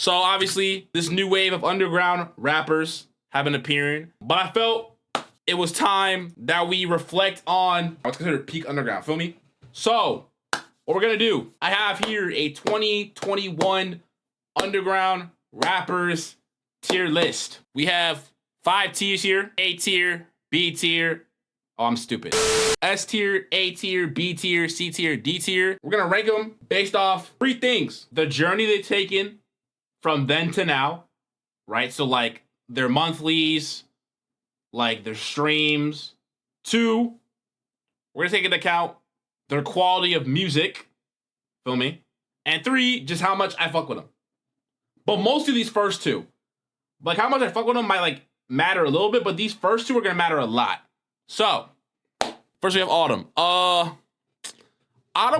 So obviously, this new wave of underground rappers have been appearing, but I felt it was time that we reflect on what's considered peak underground. Feel me? So what we're gonna do, I have here a 2021 underground rappers tier list. We have 5 tiers here: A tier, B tier. Oh, I'm stupid. S tier, A tier, B tier, C tier, D tier. We're gonna rank them based off 3 things: the journey they've taken from then to now, right? So like their monthlies, like their streams. 2, we're gonna take into account their quality of music. Feel me? And 3, just how much I fuck with them. But most of these first 2, like how much I fuck with them might like matter a little bit, but these first 2 are gonna matter a lot. So first we have Autumn. Autumn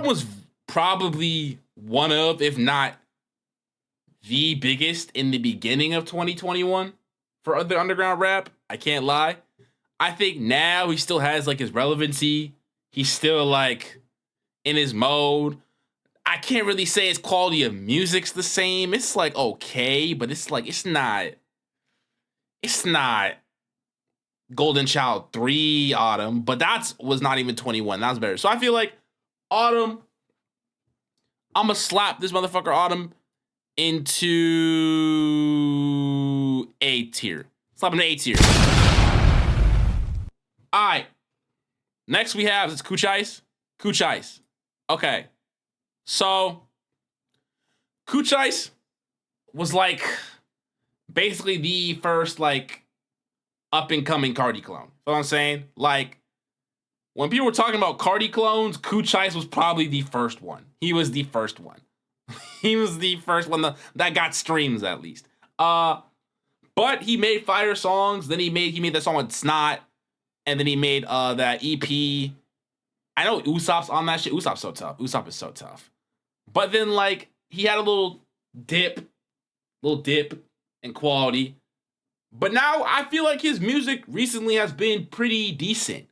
was probably one of, if not the biggest in the beginning of 2021 for other underground rap. I can't lie. I think now he still has like his relevancy. He's still like in his mode. I can't really say his quality of music's the same. It's like okay, but it's like it's not Golden Child 3 Autumn, but that was not even 21. That was better. So I feel like Autumn, I'm gonna slap this motherfucker Autumn into A tier. Slap him to A tier. All right. Next we have is Cooch Ice. Cooch Ice. Okay. So Cooch Ice was like basically the first like up and coming Cardi clone. You know what I'm saying? Like when people were talking about Cardi clones, Cooch Ice was probably the first one. He was the first one. He was the first one that got streams at least. But he made fire songs. Then he made that song with Snot, and then he made that EP. I know Usopp's on that shit. Usopp's so tough. Usopp is so tough. But then like he had a little dip in quality. But now I feel like his music recently has been pretty decent.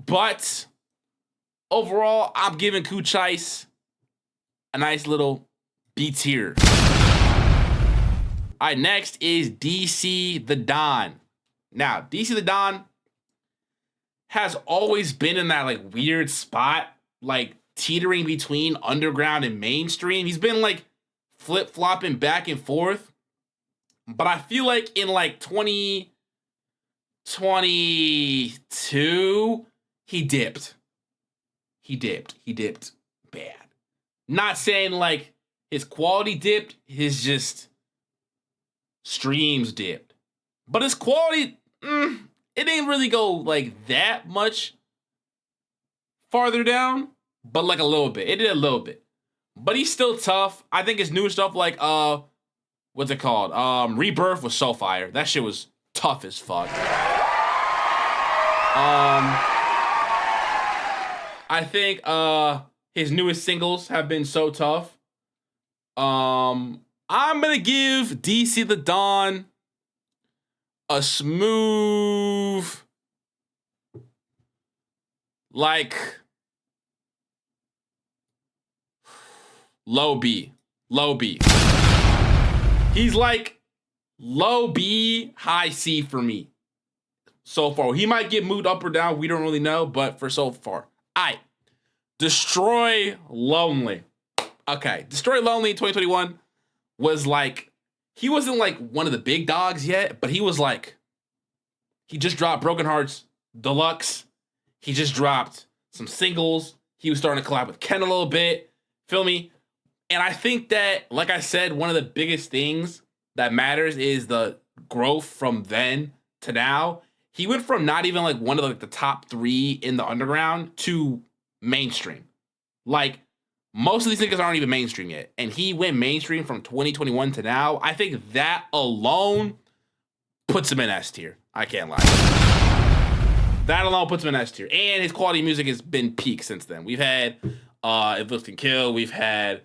But overall, I'm giving Cooch Ice a nice little B tier. All right, next is DC the Don. Now, DC the Don has always been in that like weird spot, like teetering between underground and mainstream. He's been like flip-flopping back and forth. But I feel like in like 2022, he dipped. He dipped bad. Not saying like his quality dipped, his just streams dipped. But his quality, it didn't really go like that much farther down, but like a little bit. It did a little bit. But he's still tough. I think his new stuff like what's it called? Rebirth was so fire. That shit was tough as fuck. I think his newest singles have been so tough. I'm gonna give DC the Don a smooth, like low B. He's like low B, high C for me so far. He might get moved up or down. We don't really know, but for so far. All right. Destroy Lonely. Okay. Destroy Lonely in 2021 was like, he wasn't like one of the big dogs yet, but he was like, he just dropped Broken Hearts Deluxe. He just dropped some singles. He was starting to collab with Ken a little bit. Feel me? And I think that, like I said, one of the biggest things that matters is the growth from then to now. He went from not even like one of like the top 3 in the underground to mainstream. Like most of these niggas aren't even mainstream yet. And he went mainstream from 2021 to now. I think that alone puts him in S tier. I can't lie. That alone puts him in S tier. And his quality of music has been peak since then. We've had If Looks Can Kill. We've had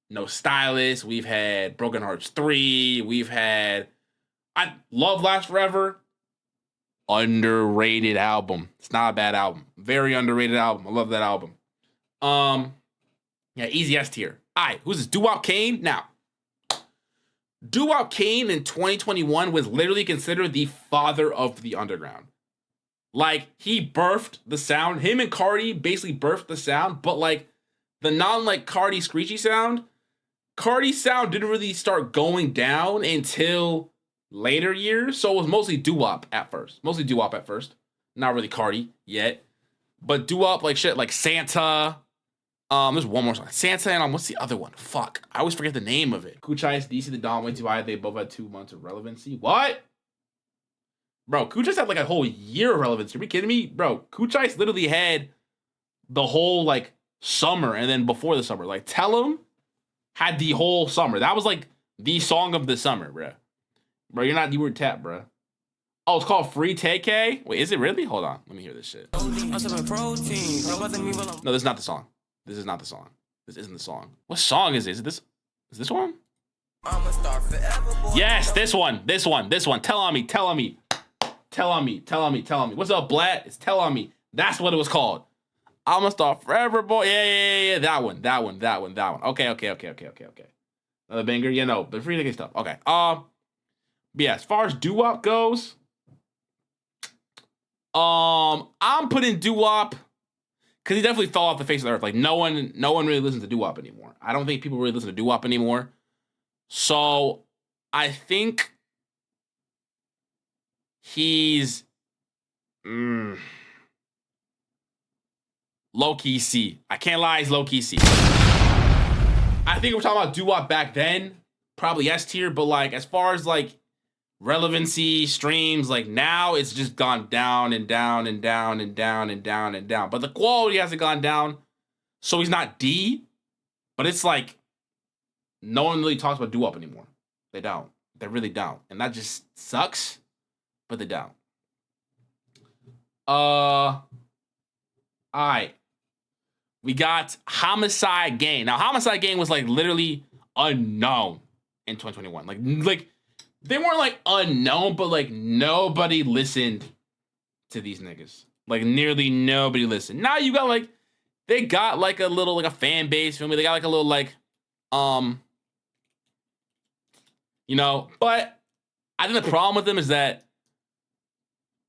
No Stylist. We've had Broken Hearts 3. We've had I Love Lasts Forever. Underrated album. It's not a bad album. Very underrated album. I love that album. Yeah, easy S tier. All right, who's this? Doo-Wop Kane? Now, Doo-Wop Kane in 2021 was literally considered the father of the underground. Like, he birthed the sound. Him and Cardi basically birthed the sound, but like the non-like Cardi screechy sound, Cardi's sound didn't really start going down until later years. So it was mostly doo-wop at first. Mostly doo-wop at first. Not really Cardi yet. But doo-wop like shit like Santa. There's one more song. Santa and what's the other one? Fuck. I always forget the name of it. Kuchai's DC the Don way too high. They both had 2 months of relevancy. What? Bro, Kuchai's had like a whole year of relevancy. Are we kidding me? Bro, Kuchai's literally had the whole like summer and then before the summer. Like Tell 'Em had the whole summer. That was like the song of the summer, bro. Bro, you were tapped, bro. Oh, it's called Free TK? Wait, is it really? Hold on. Let me hear this shit. No, this is not the song. This is not the song. This isn't the song. What song is this? Is this one? Yes, this one. Tell on me. What's up, Blatt? It's Tell on me. That's what it was called. I'ma start forever, boy. Yeah. That one. Okay. Another banger. Yeah, no, but Free TK stuff. Okay. But yeah, as far as doo-wop goes, I'm putting doo-wop because he definitely fell off the face of the earth. Like no one really listens to doo-wop anymore. I don't think people really listen to doo-wop anymore. So I think he's low-key C. I can't lie, he's low-key C. I think we're talking about doo-wop back then, probably S tier, but like as far as like relevancy, streams, like now it's just gone down and down and down and down and down and down. But the quality hasn't gone down, so he's not D. But it's like no one really talks about doo-wop anymore. They don't. They really don't, and that just sucks. But they don't. All right. We got Homicide Gang. Now, Homicide Gang was like literally unknown in 2021. Like they weren't like unknown, but like nobody listened to these niggas. Like nearly nobody listened. Now you got like they got like a little like a fan base. Feel me? They got like a little like you know. But I think the problem with them is that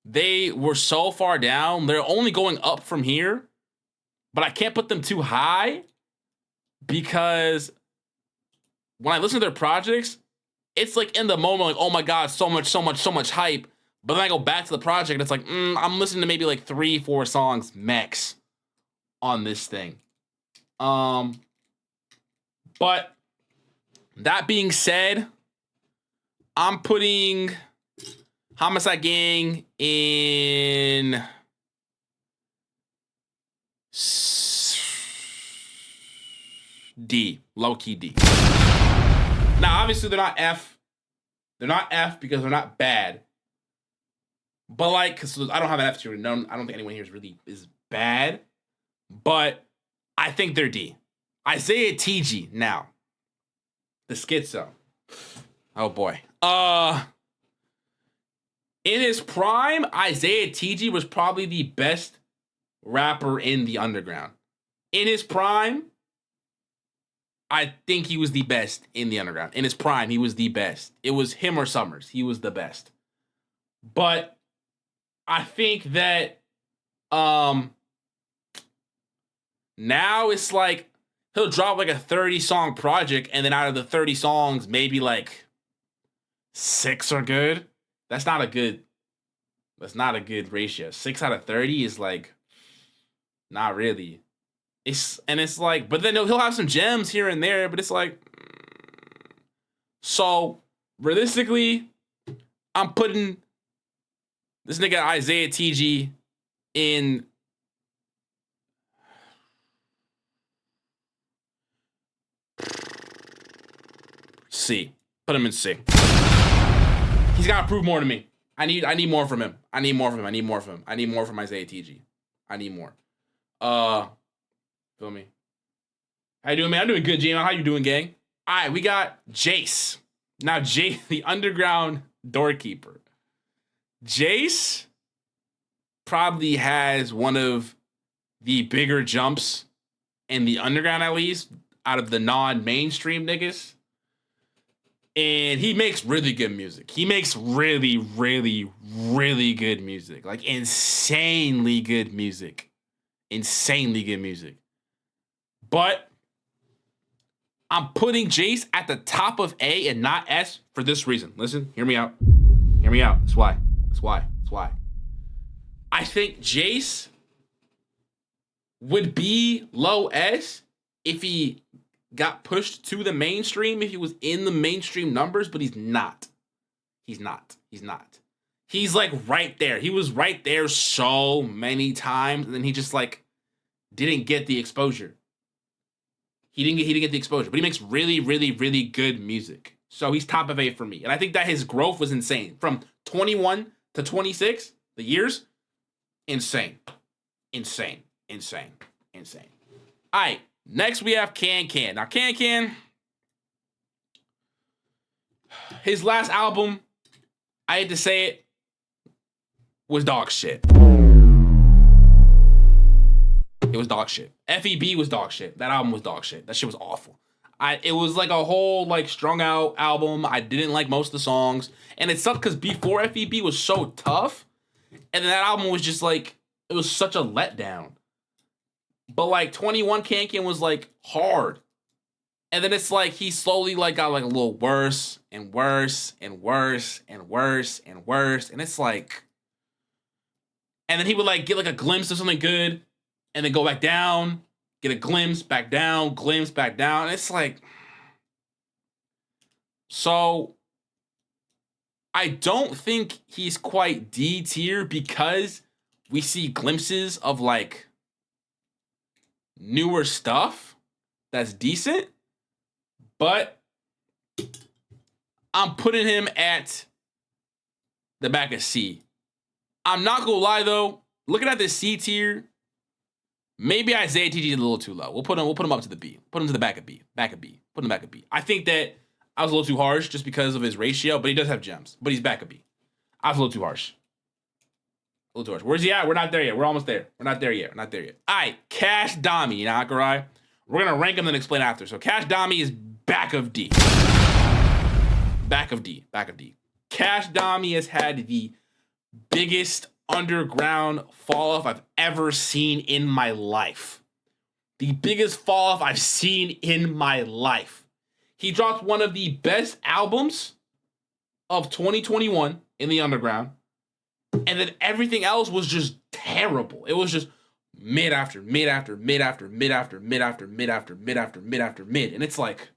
they were so far down. They're only going up from here. But I can't put them too high because when I listen to their projects, it's like in the moment, like, oh my God, so much hype. But then I go back to the project and it's like, I'm listening to maybe like 3-4 songs max on this thing. But that being said, I'm putting Homicide Gang in D, low-key D. Now, obviously, they're not F. They're not F because they're not bad. But like, cause I don't have an F tier. I don't think anyone here is bad. But I think they're D. Isaiah TG now. The schizo. Oh boy. In his prime, Isaiah TG was probably the best rapper in the underground. In his prime, I think he was the best in the underground. In his prime, he was the best. It was him or Summers. He was the best. But I think that now it's like he'll drop like a 30-song project, and then out of the 30 songs, maybe like 6 are good. That's not a good ratio. 6 out of 30 is like not really. It's like, but then he'll have some gems here and there, but it's like, so realistically, I'm putting this nigga Isaiah TG in C. Put him in C. He's got to prove more to me. I need more from him. I need more from Isaiah TG. I need more. Feel me? How you doing, man? I'm doing good, Gino. How you doing, gang? All right, we got Jace. Now, Jace, the underground doorkeeper. Jace probably has one of the bigger jumps in the underground, at least, out of the non-mainstream niggas. And he makes really good music. He makes really, really, really good music. Like insanely good music. Insanely good music. But I'm putting Jace at the top of A and not S for this reason. Listen, hear me out. Hear me out. That's why. That's why. That's why. I think Jace would be low S if he got pushed to the mainstream, if he was in the mainstream numbers, but he's not. He's not. He's not. He's like right there. He was right there so many times, and then he just like didn't get the exposure. He didn't get the exposure, but he makes really, really, really good music. So he's top of 8 for me. And I think that his growth was insane. From 21 to 26, the years, insane. Insane. Insane. Insane. All right. Next, we have Can. Now, Can, his last album, I hate to say it, was dog shit. It was dog shit. FEB was dog shit. That album was dog shit. That shit was awful. It was like a whole like strung out album. I didn't like most of the songs. And it sucked because before FEB was so tough. And then that album was just like, it was such a letdown. But like 21 Can was like hard. And then it's like he slowly like got like a little worse and worse and worse and worse and worse. And it's like, and then he would like get like a glimpse of something good and then go back down, get a glimpse, back down, glimpse, back down. And it's like, so I don't think he's quite D tier because we see glimpses of like newer stuff that's decent, but I'm putting him at the back of C. I'm not gonna lie though, looking at this C tier, maybe Isaiah TG is a little too low. We'll put him up to the B. Put him to the back of B. Back of B. Put him back of B. I think that I was a little too harsh just because of his ratio, but he does have gems. But he's back of B. I was a little too harsh. A little too harsh. Where's he at? We're not there yet. We're almost there. We're not there yet. We're not there yet. All right, Cash Dami, Nakarai. We're gonna rank him and explain after. So Cash Dami is back of D. Back of D. Back of D. Cash Dami has had the biggest underground fall off I've ever seen in my life. The biggest fall off I've seen in my life. He dropped one of the best albums of 2021 in the underground, and then everything else was just terrible. It was just mid after mid after mid after mid after mid after mid after mid after mid after mid, and it's like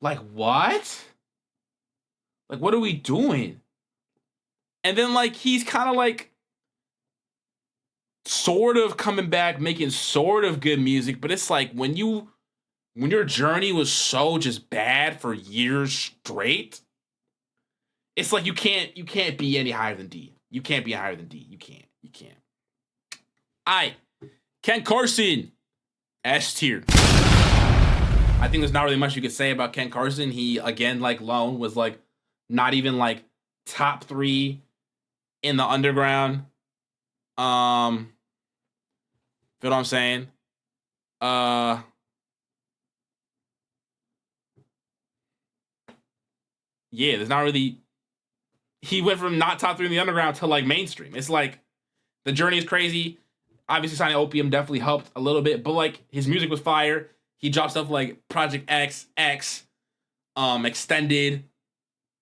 what? Like, what are we doing? And then like he's kind of like sort of coming back, making sort of good music, but it's like when your journey was so just bad for years straight, it's like you can't be any higher than D. You can't be higher than D. You can't. All right, Ken Carson, S tier. I think there's not really much you could say about Ken Carson. He, again, like Lone, was like not even like top 3 in the underground. Feel what I'm saying? Yeah, there's not really. He went from not top 3 in the underground to like mainstream. It's like the journey is crazy. Obviously, signing Opium definitely helped a little bit, but like his music was fire. He dropped stuff like Project X, Extended,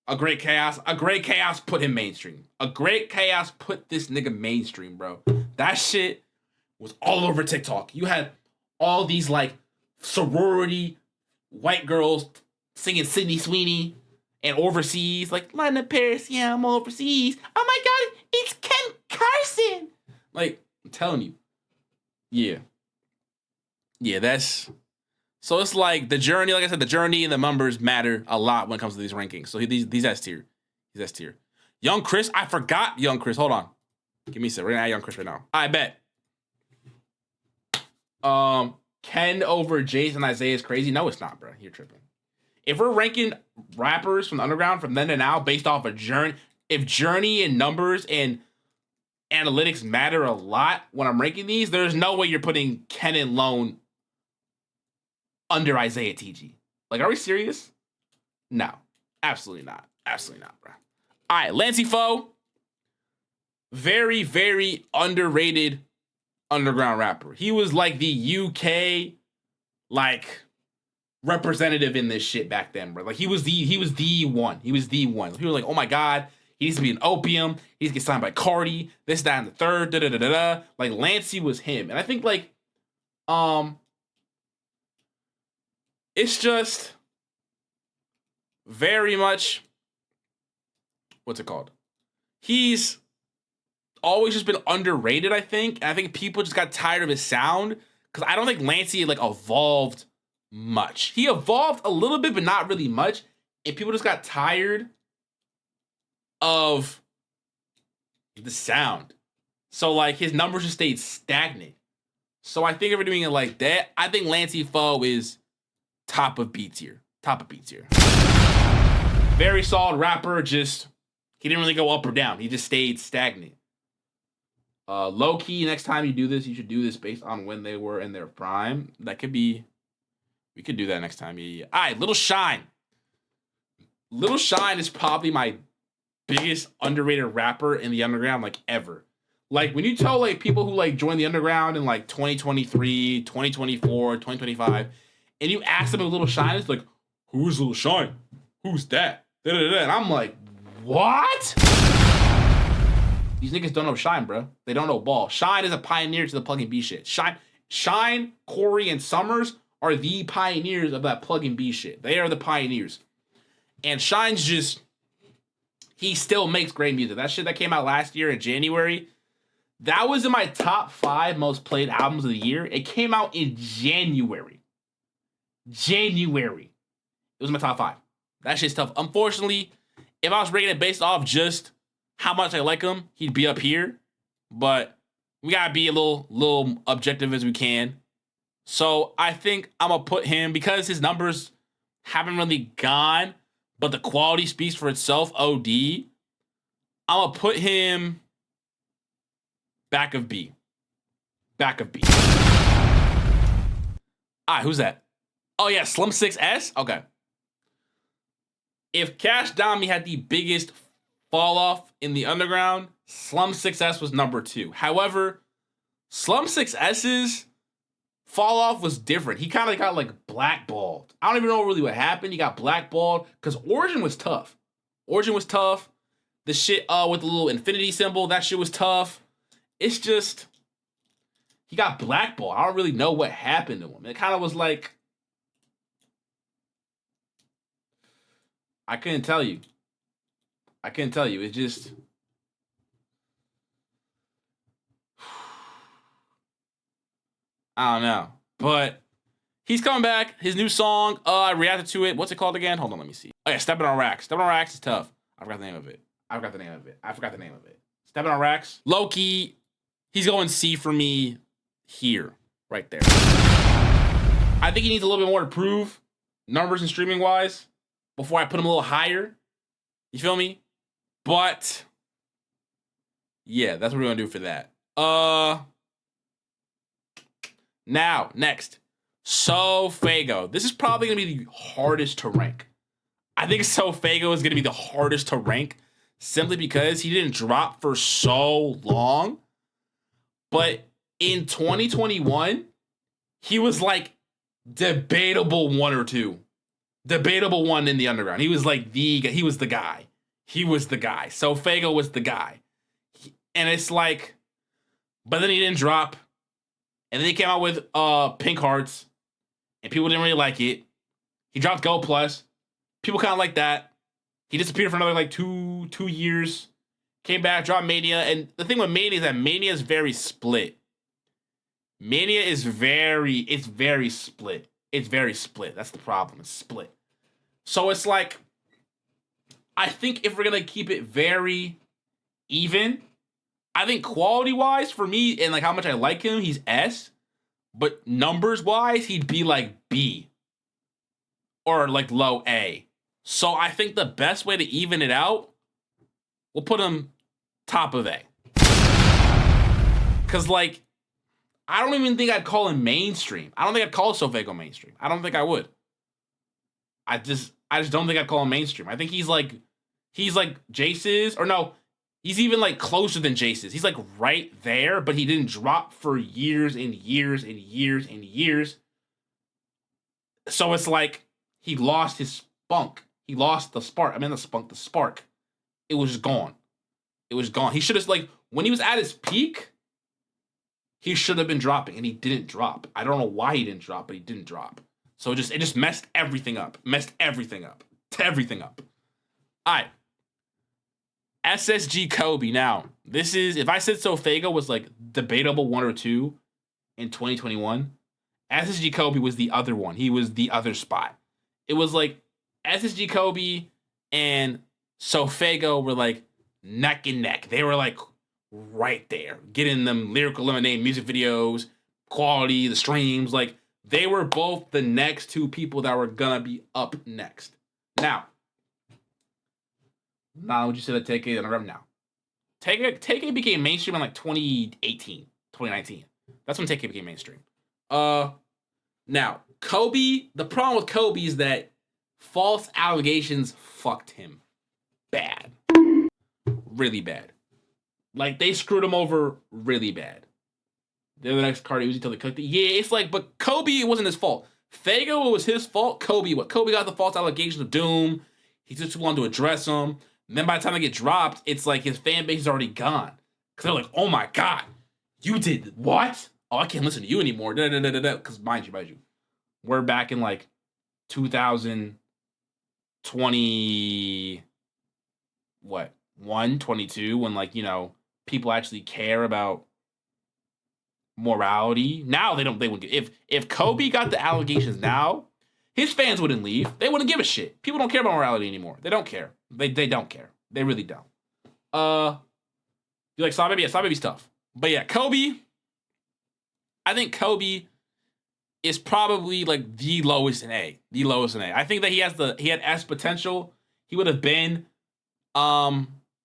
A Great Chaos. A Great Chaos put him mainstream. A Great Chaos put this nigga mainstream, bro. That shit was all over TikTok. You had all these like sorority white girls singing Sydney Sweeney and overseas, like London, Paris, yeah, I'm overseas. Oh my God, it's Ken Carson. Like, I'm telling you. Yeah, that's. So it's like the journey, like I said, the journey and the numbers matter a lot when it comes to these rankings. So these S tier. He's S tier. Young Chris, I forgot Young Chris. Hold on. Give me a sec. We're gonna add Young Chris right now. I bet. Ken over Jace and Isaiah is crazy. No, it's not, bro. You're tripping. If we're ranking rappers from the underground from then to now based off of journey, if journey and numbers and analytics matter a lot when I'm ranking these, there's no way you're putting Ken and Lone under Isaiah TG. Like, are we serious? No, absolutely not. Absolutely not, bro. All right, Lancey Foe, very, very underrated underground rapper. He was like the UK like representative in this shit back then, bro. Like he was the one. He was the one. He was like, oh my god, he needs to be an opium. He needs to get signed by Cardi. This, that, and the third. Da da da da da. Like Lancey was him, and I think like, it's just very much, what's it called? He's always just been underrated, I think. And I think people just got tired of his sound because I don't think Lancey like evolved much. He evolved a little bit, but not really much. And people just got tired of the sound. So like his numbers just stayed stagnant. So I think if we're doing it like that, I think Lancey Foe is top of B tier. Top of B tier. Very solid rapper, just he didn't really go up or down. He just stayed stagnant. Low key, next time you do this, you should do this based on when they were in their prime. That could be, we could do that next time. Yeah. All right, Little Shine. Little Shine is probably my biggest underrated rapper in the underground, like ever. Like when you tell like people who like joined the underground in like 2023, 2024, 2025, and you ask them if Little Shine is like, who's Little Shine? Who's that? Da-da-da-da. And I'm like, what? These niggas don't know Shine, bro. They don't know ball. Shine is a pioneer to the plug and B shit. Shine, Corey, and Summers are the pioneers of that plug and B shit. They are the pioneers. And Shine's just, he still makes great music. That shit that came out last year in January, that was in my top 5 most played albums of the year. It came out in January. It was my top 5. That shit's tough. Unfortunately, if I was rating it based off just how much I like him, he'd be up here. But we gotta be a little objective as we can. So I think I'm gonna put him, because his numbers haven't really gone, but the quality speaks for itself. OD. I'm gonna put him back of B. Back of B. Ah, who's that? Oh yeah, Slim 6S. Okay. If Cash Dami had the biggest fall off in the underground, Slum 6S was number 2. However, Slum 6S's fall off was different. He kind of got like blackballed. I don't even know really what happened. He got blackballed because Origin was tough. The shit with the little infinity symbol, that shit was tough. It's just, he got blackballed. I don't really know what happened to him. It kind of was like, I couldn't tell you. It's just, I don't know. But he's coming back. His new song, I reacted to it. What's it called again? Hold on, let me see. Oh yeah, Stepping on Racks. Stepping on Racks is tough. I forgot the name of it. Stepping on Racks. Loki, he's going C for me here. Right there. I think he needs a little bit more to prove, numbers and streaming wise, before I put him a little higher. You feel me? But yeah, that's what we're gonna do for that. Now, next. SoFaygo. This is probably gonna be the hardest to rank. I think SoFaygo is gonna be the hardest to rank simply because he didn't drop for so long. But in 2021, he was like debatable 1 or 2. Debatable 1 in the underground. He was like he was the guy. SoFaygo was the guy. And it's like, but then he didn't drop. And then he came out with Pink Hearts. And people didn't really like it. He dropped Go Plus. People kind of like that. He disappeared for another like two years. Came back, dropped Mania. And the thing with Mania is that Mania is very split. It's very split. That's the problem. It's split. So it's like, I think if we're going to keep it very even, I think quality-wise for me and like how much I like him, he's S. But numbers-wise, he'd be like B. Or like low A. So I think the best way to even it out, we'll put him top of A. Because like, I don't even think I'd call him mainstream. I don't think I'd call SoFaygo mainstream. I don't think I would. I just don't think I'd call him mainstream. I think he's like Jace's, or no, he's even like closer than Jace's. He's like right there, but he didn't drop for years and years and years and years. So it's like he lost his spunk. He lost the spark. I mean, the spark. It was just gone. It was gone. He should have, like, when he was at his peak, he should have been dropping, and he didn't drop. I don't know why he didn't drop, but he didn't drop. So it just messed everything up. Messed everything up. Everything up. All right. SSG Kobe. Now, this is, if I said Sofego was like debatable 1 or 2 in 2021, SSG Kobe was the other one. He was the other spot. It was like SSG Kobe and Sofego were like neck and neck. They were like right there, getting them Lyrical Lemonade music videos, quality, the streams. Like, they were both the next 2 people that were gonna be up next. Now would you say that TK and Rem now? TK became mainstream in like 2018, 2019. That's when TK became mainstream. Now, Kobe, the problem with Kobe is that false allegations fucked him bad. Really bad. Like, they screwed him over really bad. They're the next Cardi Uzi until they cooked it. Yeah, it's like, but Kobe, it wasn't his fault. Fago was his fault. Kobe got the false allegations of doom. He took too long to address them. And then by the time they get dropped, it's like his fan base is already gone. Because they're like, oh my God, you did what? Oh, I can't listen to you anymore. Because mind you, we're back in like 2020, 22, when, like, you know, people actually care about morality. Now they wouldn't give, if Kobe got the allegations now, his fans wouldn't leave. They wouldn't give a shit. People don't care about morality anymore. They don't care. They don't care. They really don't. You like Saw Baby? Yeah, Saw Baby's tough. But yeah, Kobe, I think Kobe is probably like the lowest in A. The lowest in A. I think that he had S potential. He would have been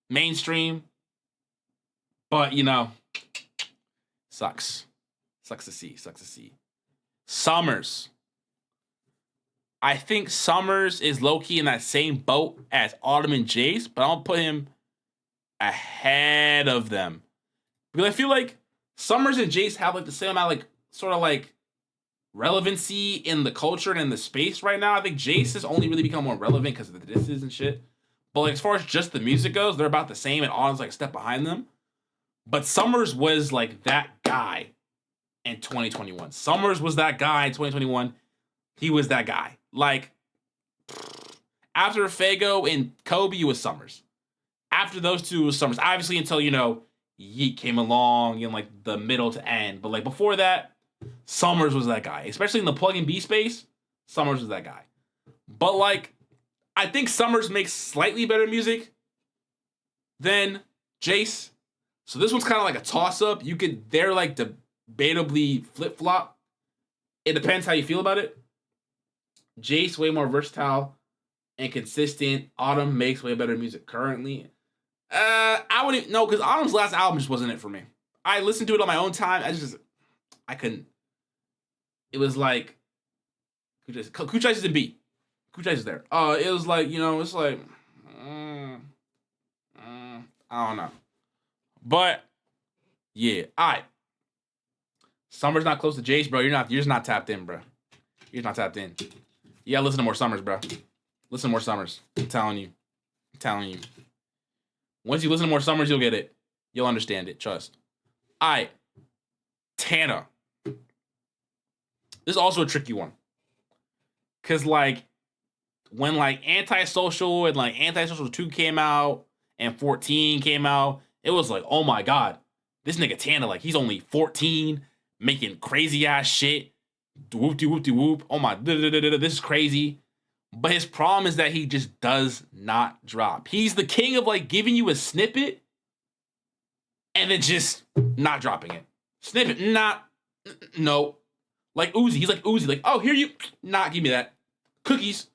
mainstream. But, you know, sucks. Sucks to see. Summers. I think Summers is low-key in that same boat as Autumn and Jace, but I don't put him ahead of them. Because I feel like Summers and Jace have like the same amount of like sort of like relevancy in the culture and in the space right now. I think Jace has only really become more relevant because of the disses and shit. But like, as far as just the music goes, they're about the same, and Autumn's like a step behind them. But Summers was like that guy in 2021. Summers was that guy in 2021. He was that guy. Like, after Fago and Kobe, it was Summers. After those two, it was Summers. Obviously, until, you know, Yeet came along in like the middle to end. But like before that, Summers was that guy. Especially in the plug and B space, Summers was that guy. But like, I think Summers makes slightly better music than Jace. So this one's kind of like a toss-up. They're like debatably flip-flop. It depends how you feel about it. Jace, way more versatile and consistent. Autumn makes way better music currently. I wouldn't know, because Autumn's last album just wasn't it for me. I listened to it on my own time. I couldn't. It was like, Kuchai is in B. Kuchai is there. It was like, you know, it's like, I don't know. But yeah, alright. Summer's not close to Jace, bro. You're just not tapped in, bro. You're not tapped in. You gotta listen to more Summers, bro. Listen to more Summers. I'm telling you. Once you listen to more Summers, you'll get it. You'll understand it. Trust. Alright. Tana. This is also a tricky one. Cause like, when like Antisocial and like Antisocial 2 came out and 14 came out, it was like, oh my God, this nigga Tana, like, he's only 14, making crazy ass shit. Whoop-de-whoop-de-whoop. Oh my, this is crazy. But his problem is that he just does not drop. He's the king of like giving you a snippet and then just not dropping it. Snippet, no. Like Uzi, he's like Uzi, like, oh, here you, give me that. Cookies.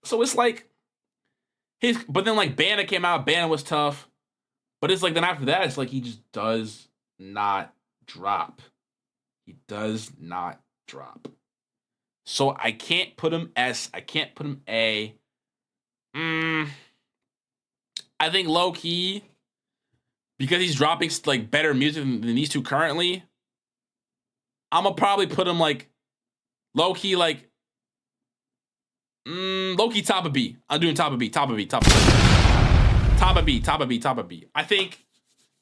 So it's like, but then like Banna came out, Banna was tough. But it's like, then after that, it's like he just does not drop. He does not drop. So I can't put him S. I can't put him A. I think low key, because he's dropping like better music than these two currently, I'm gonna probably put him like low key, like low key top of B. I'm doing top of B, top of B, top of B, top of B, top of B, top of B. I think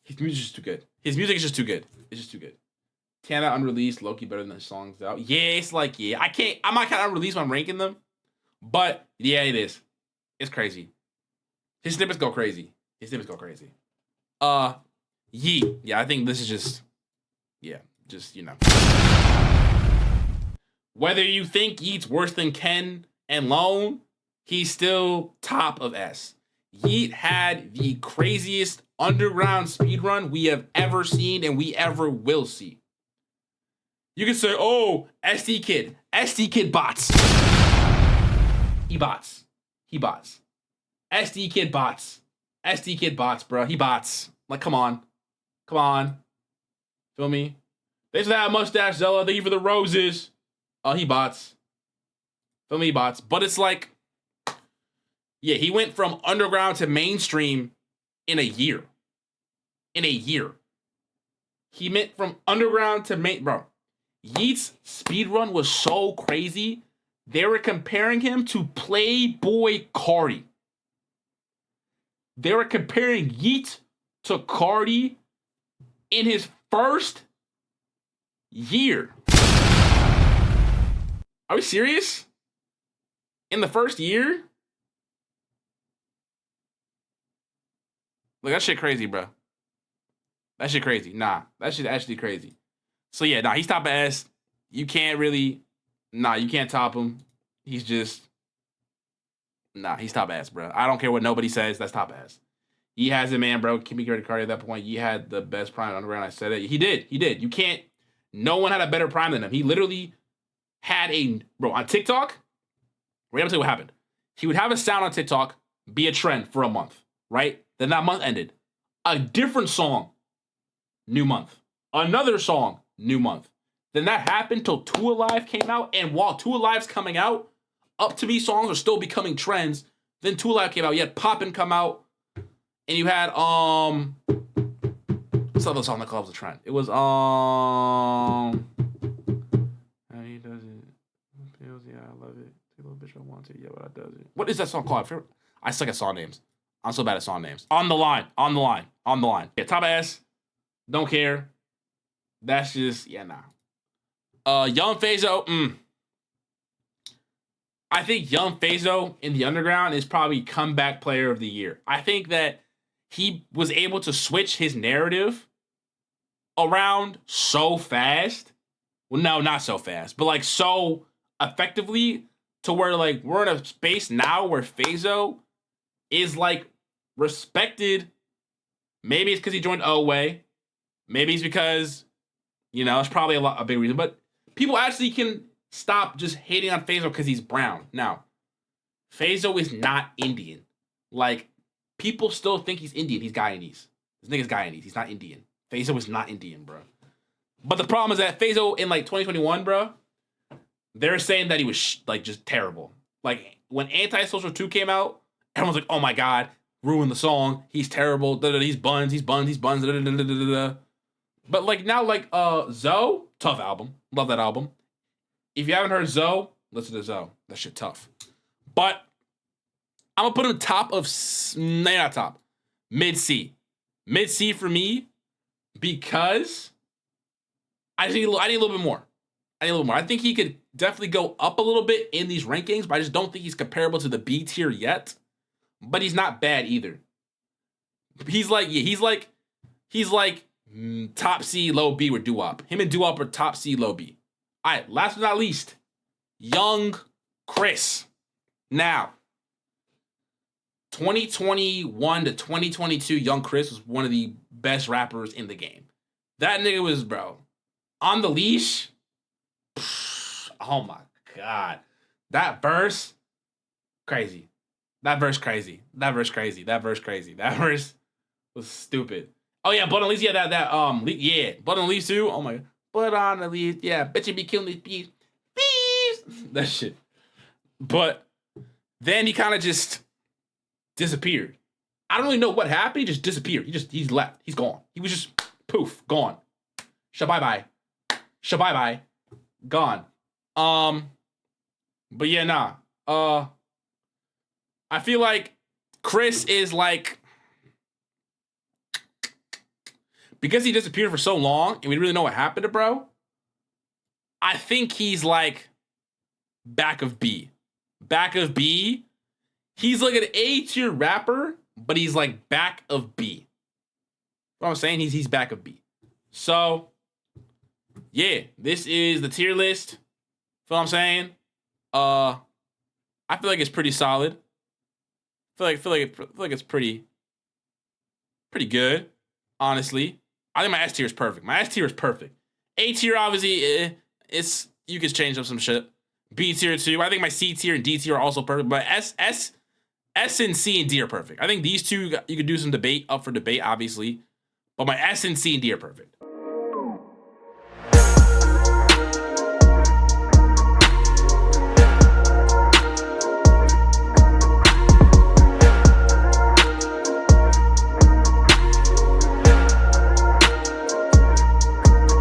his music is just too good. His music is just too good. It's just too good. Tana unreleased, low key better than the songs out. Yeah, it's like I'm not kind of unreleased when I'm ranking them, but yeah, it is. It's crazy. His snippets go crazy. His snippets go crazy. Yeet. Yeah, I think this is just Whether you think Yeet's worse than Ken and Lone, he's still top of S. Yeet had the craziest underground speedrun we have ever seen and we ever will see. You can say, oh, SD Kid. SD Kid bots. He bots. He bots. SD Kid bots. SD Kid bots, bro. He bots. Like, come on. Come on. Feel me? Thanks for that mustache, Zella. Thank you for the roses. He bots. Feel me? He bots. But it's like, yeah, he went from underground to mainstream in a year. In a year. He went from underground to main, bro. Yeet's speedrun was so crazy. They were comparing him to Playboy Cardi. They were comparing Yeet to Cardi in his first year. Are we serious? In the first year? Look, that shit crazy, bro. That shit crazy. Nah, that shit actually crazy. So yeah, nah, he's top of S. You can't really, you can't top him. He's just, he's top ass, bro. I don't care what nobody says. That's top ass. He has it, man, bro. Kimmy Credit Card at that point. He had the best prime underground. I said it. He did. He did. You can't. No one had a better prime than him. He literally had on TikTok. Wait, I'm gonna tell you what happened. He would have a sound on TikTok be a trend for a month, right? Then that month ended. A different song, new month. Another song, new month. Then that happened till Two Alive came out, and while Two Alive's coming out, Up To Me songs are still becoming trends. Then Two Alive came out. You had Poppin' come out, and you had what's the other song that calls a trend? It was How he does it. Feels, yeah, I love it. Take a little bitch I want to. Yeah, but I does it. What is that song called? I suck at song names. I'm so bad at song names. On the line. Yeah, top ass. Don't care. That's just, nah. Young Fazo, I think Young Fazo in the underground is probably comeback player of the year. I think that he was able to switch his narrative around so fast. Well, no, not so fast, but like so effectively to where like we're in a space now where Fazo is like respected. Maybe it's because he joined Oway. Maybe it's because, it's probably a big reason. But people actually can stop just hating on Fazo because he's brown. Now, Fazo is not Indian. Like, people still think he's Indian. He's Guyanese. This nigga's Guyanese. He's not Indian. Fazo is not Indian, bro. But the problem is that Fazo in like 2021, bro, they're saying that he was like just terrible. Like when Antisocial 2 came out, everyone's like, oh my God, ruined the song. He's terrible. He's buns. But like now, like Zoe, tough album. Love that album. If you haven't heard Zoe, listen to Zoe. That shit tough. But I'm gonna put him top of not top, mid C for me because I need a little bit more. I think he could definitely go up a little bit in these rankings, but I just don't think he's comparable to the B tier yet. But he's not bad either. He's like top C, low B with Doo-Wop. Him and Doo-Wop are top C, low B. All right, last but not least, Young Chris. Now, 2021 to 2022, Young Chris was one of the best rappers in the game. That nigga was, bro, on the leash. Oh my God. That verse, crazy. That verse was stupid. Oh yeah, Blood on Leaves, Blood on Leaves too. Oh my God. Blood on the Leaves, yeah. Bet you be killing these bees. That shit. But then he kind of just disappeared. I don't really know what happened. He just disappeared. He's left. He's gone. He was just poof, gone. Shabye-bye. Shabye-bye. Gone. But yeah, nah. I feel like Chris is like, because he disappeared for so long and we didn't really know what happened to bro, I think he's like back of B. Back of B. He's like an A tier rapper, but he's like back of B. What I'm saying, he's back of B. So yeah, this is the tier list. Feel what I'm saying? I feel like it's pretty solid. Feel like it's pretty good, honestly. I think my S tier is perfect. My S tier is perfect. A tier, obviously, it's you can change up some shit. B tier too. I think my C tier and D tier are also perfect. But S and C and D are perfect. I think these two you could do some debate up for debate, obviously. But my S and C and D are perfect.